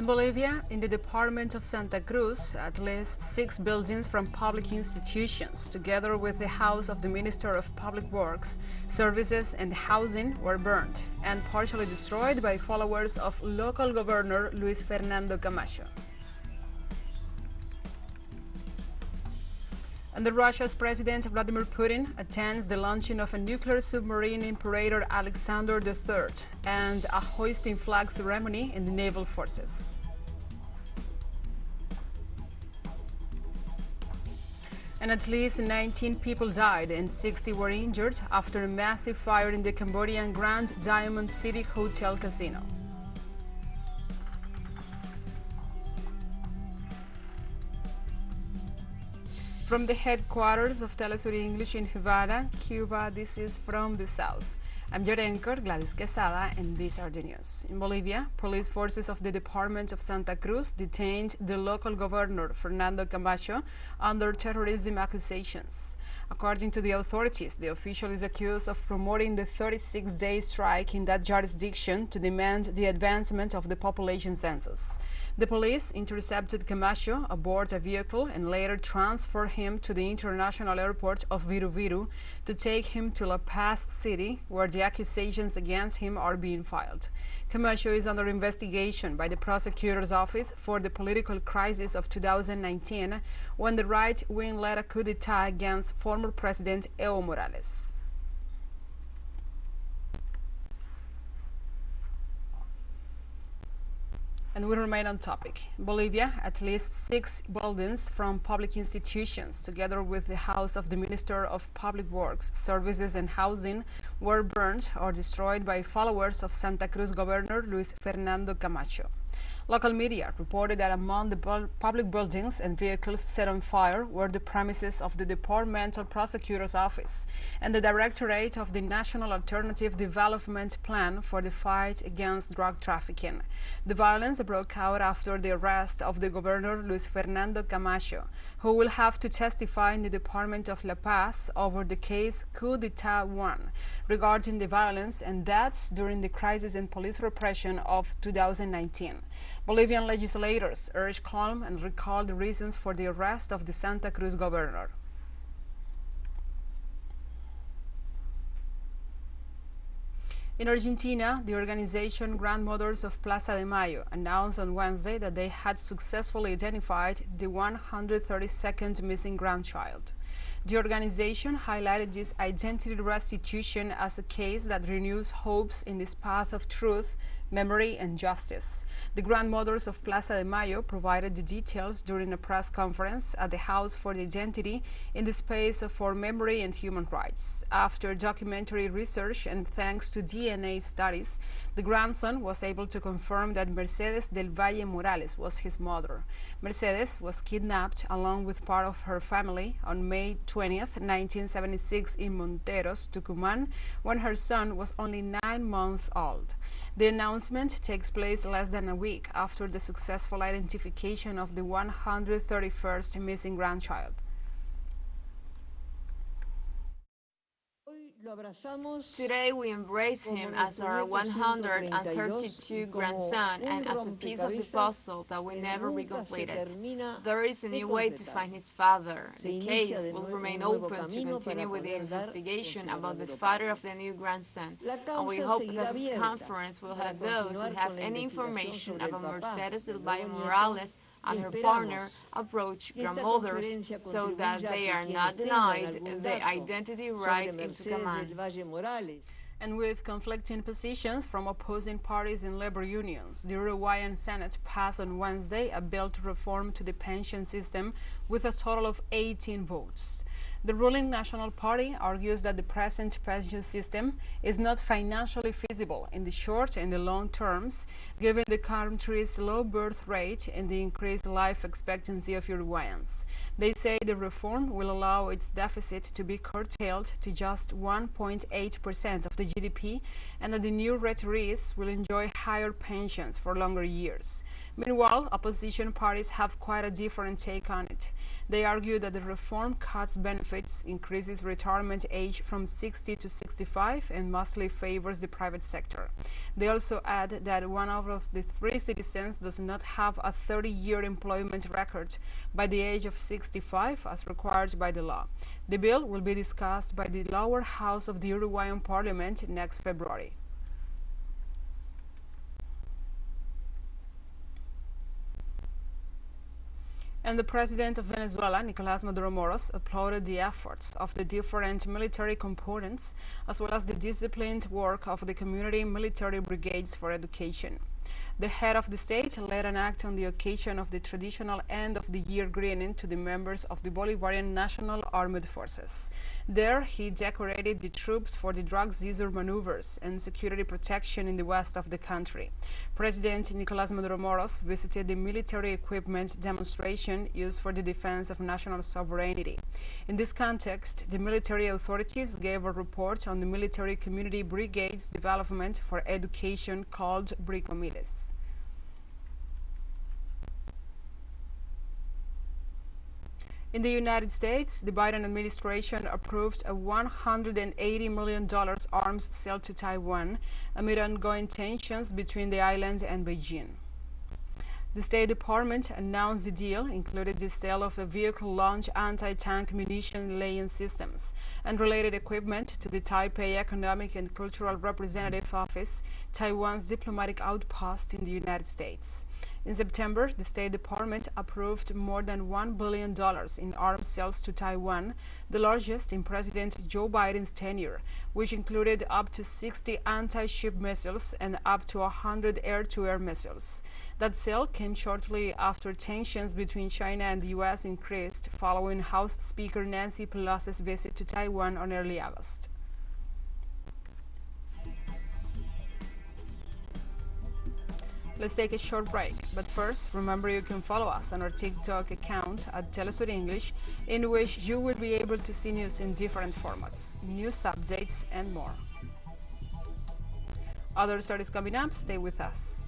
In Bolivia, in the department of Santa Cruz, at least 6 buildings from public institutions, together with the house of the Minister of Public Works, Services and Housing, were burned and partially destroyed by followers of local governor Luis Fernando Camacho. And Russia's President Vladimir Putin attends the launching of a nuclear submarine Imperator Alexander III and a hoisting flag ceremony in the naval forces. And at least 19 people died and 60 were injured after a massive fire in the Cambodian Grand Diamond City Hotel Casino. From the headquarters of TeleSUR English in Havana, Cuba, this is From the South. I'm your anchor, Gladys Quesada, and these are the news. In Bolivia, police forces of the department of Santa Cruz detained the local governor, Fernando Camacho, under terrorism accusations. According to the authorities, the official is accused of promoting the 36-day strike in that jurisdiction to demand the advancement of the population census. The police intercepted Camacho aboard a vehicle and later transferred him to the international airport of Viru Viru to take him to La Paz City, where the accusations against him are being filed. Camacho is under investigation by the prosecutor's office for the political crisis of 2019, when the right wing led a coup d'etat against former President Evo Morales. And we remain on topic. In Bolivia, at least 6 buildings from public institutions, together with the house of the Minister of Public Works, Services and Housing, were burned or destroyed by followers of Santa Cruz Governor Luis Fernando Camacho. Local media reported that among the public buildings and vehicles set on fire were the premises of the Departmental Prosecutor's Office and the Directorate of the National Alternative Development Plan for the Fight Against Drug Trafficking. The violence broke out after the arrest of the governor Luis Fernando Camacho, who will have to testify in the Department of La Paz over the case Coup d'Etat 1 regarding the violence and deaths during the crisis and police repression of 2019. Bolivian legislators urged calm and recalled the reasons for the arrest of the Santa Cruz governor. In Argentina, the organization Grandmothers of Plaza de Mayo announced on Wednesday that they had successfully identified the 132nd missing grandchild. The organization highlighted this identity restitution as a case that renews hopes in this path of truth, memory and justice. The Grandmothers of Plaza de Mayo provided the details during a press conference at the House for the Identity in the Space for Memory and Human Rights. After documentary research and thanks to DNA studies, the grandson was able to confirm that Mercedes del Valle Morales was his mother. Mercedes was kidnapped along with part of her family on May 20th, 1976 in Monteros, Tucumán, when her son was only 9 months old. The announcement takes place less than a week after the successful identification of the 131st missing grandchild. Today we embrace him as our 132 grandson and as a piece of the puzzle that will never be completed. There is a new way to find his father. The case will remain open to continue with the investigation about the father of the new grandson, and we hope that this conference will help those who have any information about Mercedes del Valle Morales and her partner approach grandmothers so that they are not denied the identity right into command. And with conflicting positions from opposing parties and labor unions, the Uruguayan Senate passed on Wednesday a bill to reform to the pension system with a total of 18 votes. The ruling National Party argues that the present pension system is not financially feasible in the short and the long terms, given the country's low birth rate and the increased life expectancy of Uruguayans. They say the reform will allow its deficit to be curtailed to just 1.8% of the GDP and that the new retirees will enjoy higher pensions for longer years. Meanwhile, opposition parties have quite a different take on it. They argue that the reform cuts benefits, increases retirement age from 60 to 65, and mostly favors the private sector. They also add that one out of the 3 citizens does not have a 30-year employment record by the age of 65 as required by the law. The bill will be discussed by the lower house of the Uruguayan parliament next February. And the president of Venezuela, Nicolás Maduro Moros, applauded the efforts of the different military components as well as the disciplined work of the community military brigades for education. The head of the state led an act on the occasion of the traditional end-of-the-year greeting to the members of the Bolivarian National Armed Forces. There, he decorated the troops for the drug seizure maneuvers and security protection in the west of the country. President Nicolás Maduro Moros visited the military equipment demonstration used for the defense of national sovereignty. In this context, the military authorities gave a report on the military community brigades development for education called Bricomiles. In the United States, the Biden administration approved a $180 million arms sale to Taiwan amid ongoing tensions between the island and Beijing. The State Department announced the deal included the sale of a vehicle-launched anti-tank munition laying systems and related equipment to the Taipei Economic and Cultural Representative Office, Taiwan's diplomatic outpost in the United States. In September, the State Department approved more than $1 billion in arms sales to Taiwan, the largest in President Joe Biden's tenure, which included up to 60 anti-ship missiles and up to 100 air-to-air missiles. That sale came shortly after tensions between China and the U.S. increased following House Speaker Nancy Pelosi's visit to Taiwan on early August. Let's take a short break, but first, remember you can follow us on our TikTok account at TeleSUR English, in which you will be able to see news in different formats, news updates, and more. Other stories coming up, stay with us.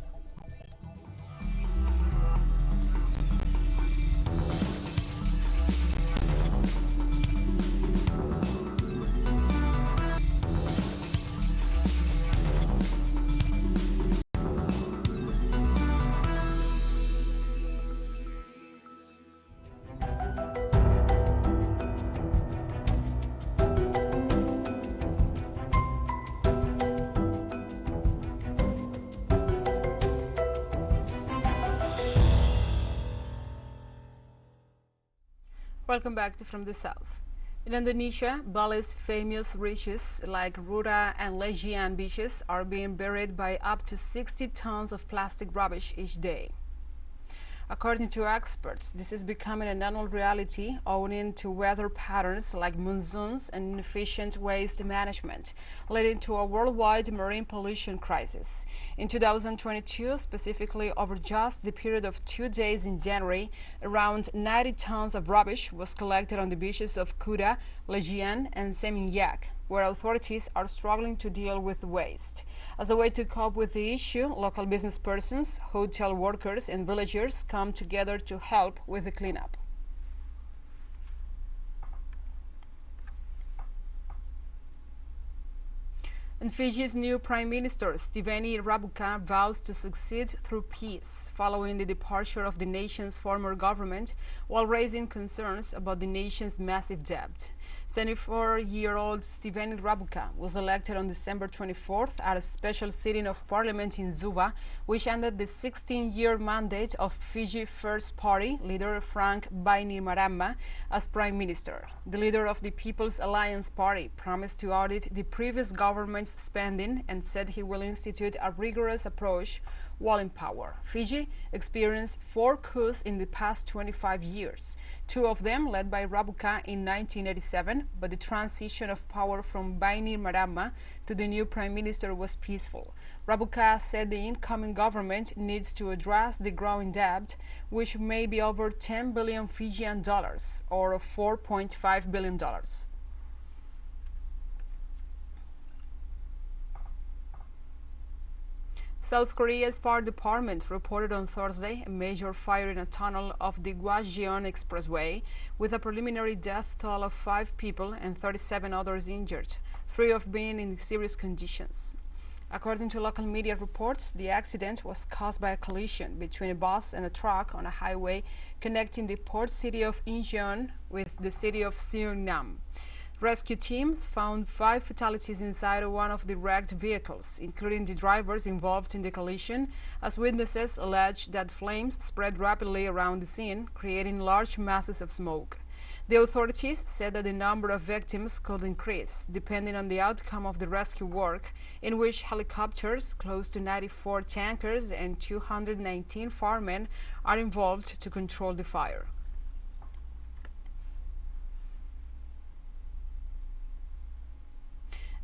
Welcome back to From the South. In Indonesia, Bali's famous riches like Rura and Legian beaches are being buried by up to 60 tons of plastic rubbish each day. According to experts, this is becoming an annual reality owing to weather patterns like monsoons and inefficient waste management, leading to a worldwide marine pollution crisis. In 2022, specifically over just the period of 2 days in January, around 90 tons of rubbish was collected on the beaches of Kuta, Legian, and Seminyak, where authorities are struggling to deal with waste. As a way to cope with the issue, local business persons, hotel workers, and villagers come together to help with the cleanup. And Fiji's new Prime Minister, Stiveni Rabuka, vows to succeed through peace following the departure of the nation's former government while raising concerns about the nation's massive debt. 74-year-old Stiveni Rabuka was elected on December 24th at a special sitting of parliament in Suva, which ended the 16-year mandate of Fiji First Party leader Frank Bainimarama as Prime Minister. The leader of the People's Alliance Party promised to audit the previous government's spending and said he will institute a rigorous approach while in power. Fiji experienced 4 coups in the past 25 years, 2 of them led by Rabuka in 1987, but the transition of power from Bainimarama to the new prime minister was peaceful. Rabuka said the incoming government needs to address the growing debt, which may be over 10 billion Fijian dollars or $4.5 billion. South Korea's Fire Department reported on Thursday a major fire in a tunnel of the Gwajeon Expressway, with a preliminary death toll of 5 people and 37 others injured, 3 of being in serious conditions. According to local media reports, the accident was caused by a collision between a bus and a truck on a highway connecting the port city of Incheon with the city of Seongnam. Rescue teams found 5 fatalities inside one of the wrecked vehicles, including the drivers involved in the collision, as witnesses alleged that flames spread rapidly around the scene, creating large masses of smoke. The authorities said that the number of victims could increase, depending on the outcome of the rescue work, in which helicopters, close to 94 tankers, and 219 firemen are involved to control the fire.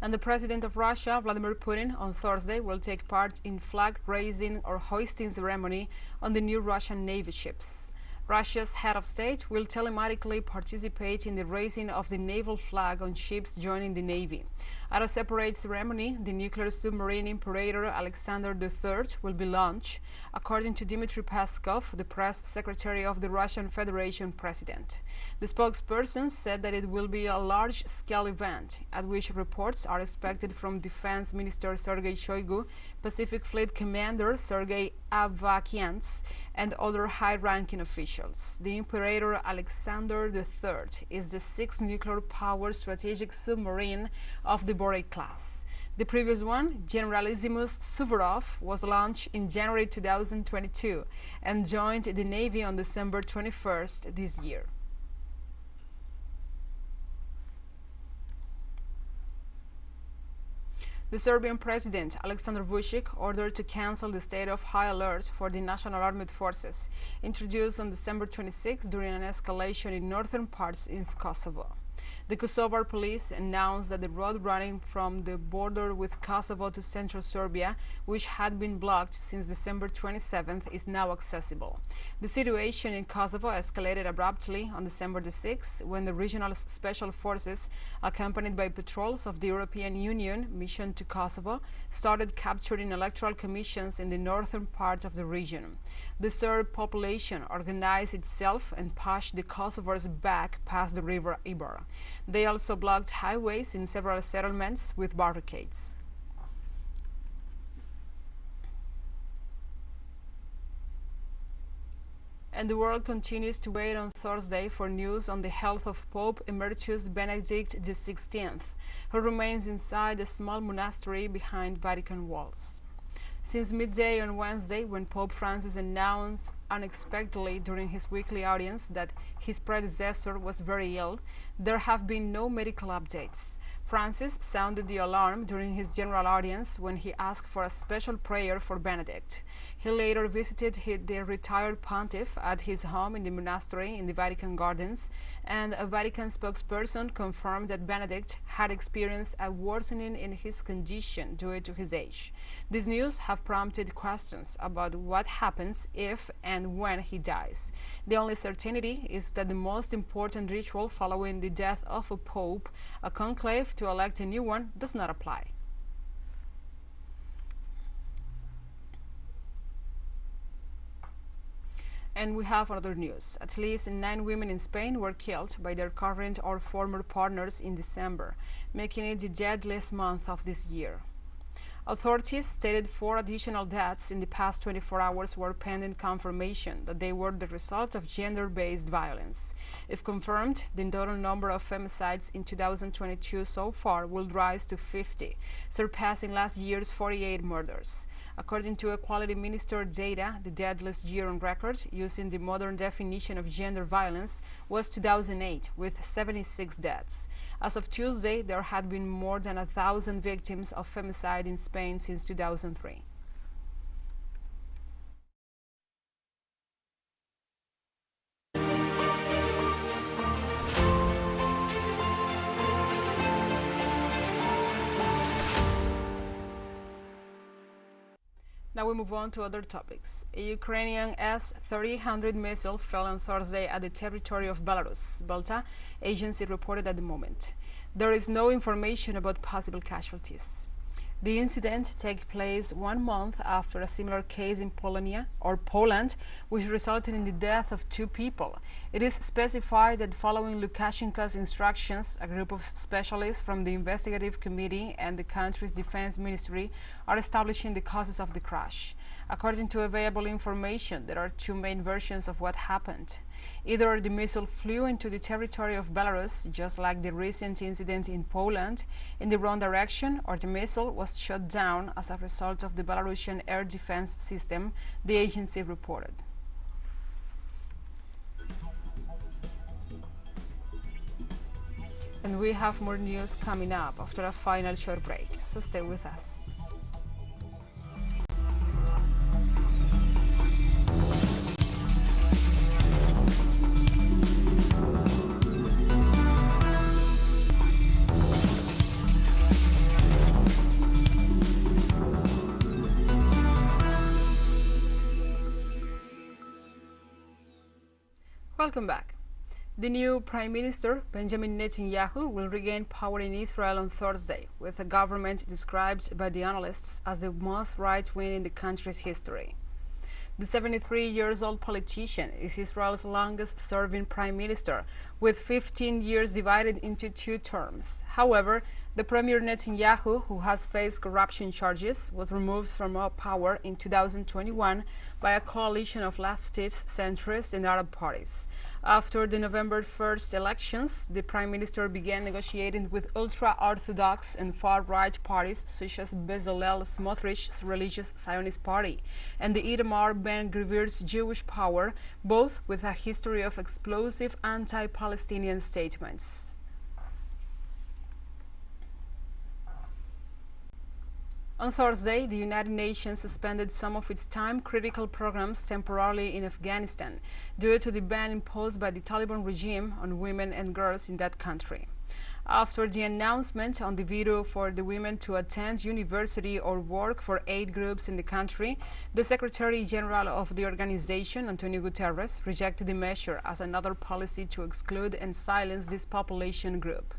And the president of Russia, Vladimir Putin, on Thursday will take part in flag-raising or hoisting ceremony on the new Russian Navy ships. Russia's head of state will telematically participate in the raising of the naval flag on ships joining the Navy. At a separate ceremony, the nuclear submarine Imperator Alexander III will be launched, according to Dmitry Peskov, the press secretary of the Russian Federation president. The spokesperson said that it will be a large-scale event, at which reports are expected from Defense Minister Sergei Shoigu, Pacific Fleet Commander Sergei Avakians, and other high-ranking officials. The Imperator Alexander III is the 6th nuclear-powered strategic submarine of the Boreal class. The previous one, Generalissimus Suvorov, was launched in January 2022 and joined the Navy on December 21st this year. The Serbian president, Aleksandar Vučić, ordered to cancel the state of high alert for the National Armed Forces, introduced on December 26 during an escalation in northern parts of Kosovo. The Kosovar police announced that the road running from the border with Kosovo to central Serbia, which had been blocked since December 27th, is now accessible. The situation in Kosovo escalated abruptly on December 6th when the regional special forces, accompanied by patrols of the European Union mission to Kosovo, started capturing electoral commissions in the northern part of the region. The Serb population organized itself and pushed the Kosovars back past the river Ibar. They also blocked highways in several settlements with barricades. And the world continues to wait on Thursday for news on the health of Pope Emeritus Benedict XVI, who remains inside a small monastery behind Vatican walls. Since midday on Wednesday, when Pope Francis announced unexpectedly during his weekly audience that his predecessor was very ill, there have been no medical updates. Francis sounded the alarm during his general audience when he asked for a special prayer for Benedict. He later visited the retired pontiff at his home in the monastery in the Vatican Gardens, and a Vatican spokesperson confirmed that Benedict had experienced a worsening in his condition due to his age. These news have prompted questions about what happens if and when he dies. The only certainty is that the most important ritual following the death of a pope, a conclave to elect a new one, does not apply. And we have other news. At least 9 women in Spain were killed by their current or former partners in December, making it the deadliest month of this year. Authorities stated 4 additional deaths in the past 24 hours were pending confirmation that they were the result of gender-based violence. If confirmed, the total number of femicides in 2022 so far will rise to 50, surpassing last year's 48 murders. According to Equality Minister data, the deadliest year on record, using the modern definition of gender violence, was 2008, with 76 deaths. As of Tuesday, there had been more than 1,000 victims of femicide in Spain since 2003. Now we move on to other topics. A Ukrainian S-300 missile fell on Thursday at the territory of Belarus, Belta agency reported at the moment. There is no information about possible casualties. The incident takes place 1 month after a similar case in Poland, which resulted in the death of 2 people. It is specified that following Lukashenko's instructions, a group of specialists from the investigative committee and the country's defense ministry are establishing the causes of the crash. According to available information, there are 2 main versions of what happened. Either the missile flew into the territory of Belarus, just like the recent incident in Poland, in the wrong direction, or the missile was shot down as a result of the Belarusian air defense system, the agency reported. And we have more news coming up after a final short break, so stay with us. Welcome back. The new Prime Minister, Benjamin Netanyahu, will regain power in Israel on Thursday, with a government described by the analysts as the most right-wing in the country's history. The 73-year-old politician is Israel's longest-serving prime minister, with 15 years divided into 2 terms. However, the Premier Netanyahu, who has faced corruption charges, was removed from power in 2021 by a coalition of leftists, centrists, and Arab parties. After the November 1st elections, the prime minister began negotiating with ultra-Orthodox and far-right parties such as Bezalel Smotrich's religious Zionist party and the Itamar Ben-Gvir's Jewish Power, both with a history of explosive anti-Palestinian statements. On Thursday, the United Nations suspended some of its time-critical programs temporarily in Afghanistan due to the ban imposed by the Taliban regime on women and girls in that country. After the announcement on the veto for the women to attend university or work for 8 groups in the country, the Secretary General of the organization, Antonio Guterres, rejected the measure as another policy to exclude and silence this population group.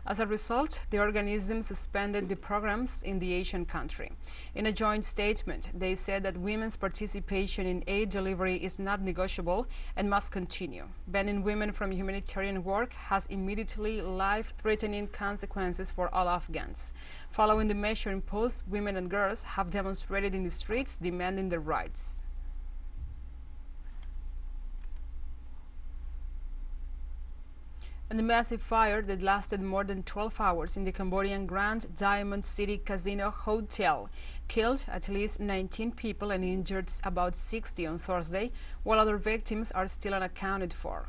As a result, the organism suspended the programs in the Asian country. In a joint statement, they said that women's participation in aid delivery is not negotiable and must continue. Banning women from humanitarian work has immediately life-threatening consequences for all Afghans. Following the measure imposed, women and girls have demonstrated in the streets demanding their rights. And the massive fire that lasted more than 12 hours in the Cambodian Grand Diamond City Casino Hotel killed at least 19 people and injured about 60 on Thursday, while other victims are still unaccounted for.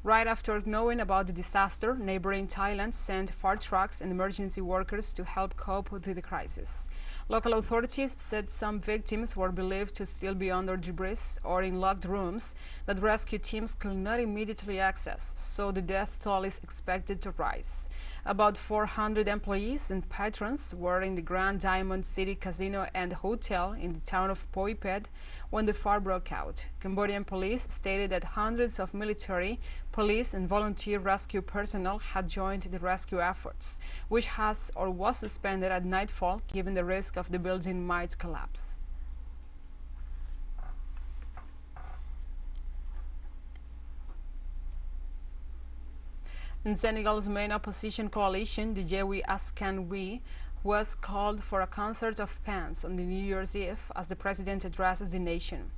Right after knowing about the disaster, neighboring Thailand sent fire trucks and emergency workers to help cope with the crisis. Local authorities said some victims were believed to still be under debris or in locked rooms that rescue teams could not immediately access, so the death toll is expected to rise. About 400 employees and patrons were in the Grand Diamond City Casino and Hotel in the town of Phoi Phet when the fire broke out. Cambodian police stated that hundreds of military, police and volunteer rescue personnel had joined the rescue efforts, which has or was suspended at nightfall given the risk of the building might collapse. And Senegal's main opposition coalition, the Yewwi Askan Wi, was called for a concert of pants on the New Year's Eve as the president addresses the nation.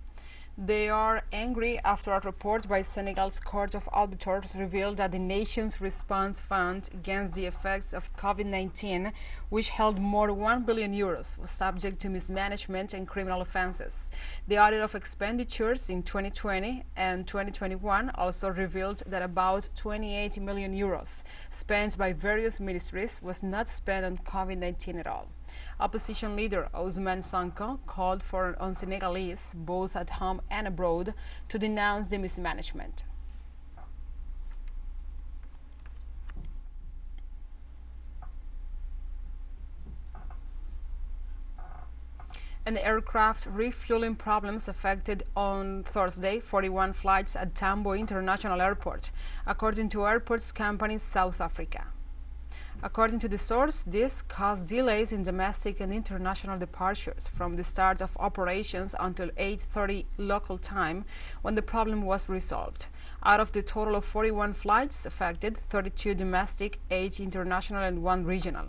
They are angry after a report by Senegal's Court of Auditors revealed that the nation's response fund against the effects of COVID-19, which held more than €1 billion, was subject to mismanagement and criminal offenses. The audit of expenditures in 2020 and 2021 also revealed that about €28 million spent by various ministries was not spent on COVID-19 at all. Opposition leader Ousmane Sonko called on Senegalese, both at home and abroad, to denounce the mismanagement. And aircraft refueling problems affected on Thursday 41 flights at Tambo International Airport, according to Airports Company South Africa. According to the source, this caused delays in domestic and international departures from the start of operations until 8:30 local time, when the problem was resolved. Out of the total of 41 flights affected, 32 domestic, 8 international and 1 regional.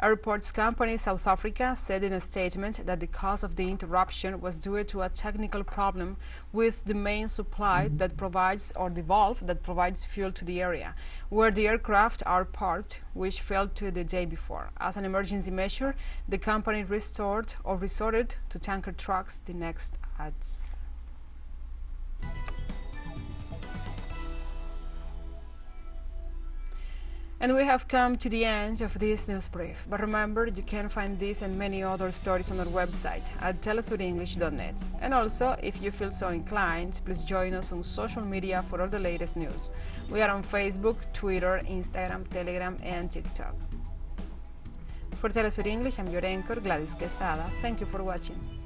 Airports company South Africa said in a statement that the cause of the interruption was due to a technical problem with the main supply that provides, or the valve that provides fuel to the area where the aircraft are parked, which failed to the day before. As an emergency measure, the company resorted to tanker trucks the next adds. And we have come to the end of this news brief. But remember, you can find this and many other stories on our website at telesurenglish.net. And also, if you feel so inclined, please join us on social media for all the latest news. We are on Facebook, Twitter, Instagram, Telegram, and TikTok. For TeleSUR English, I'm your anchor, Gladys Quesada. Thank you for watching.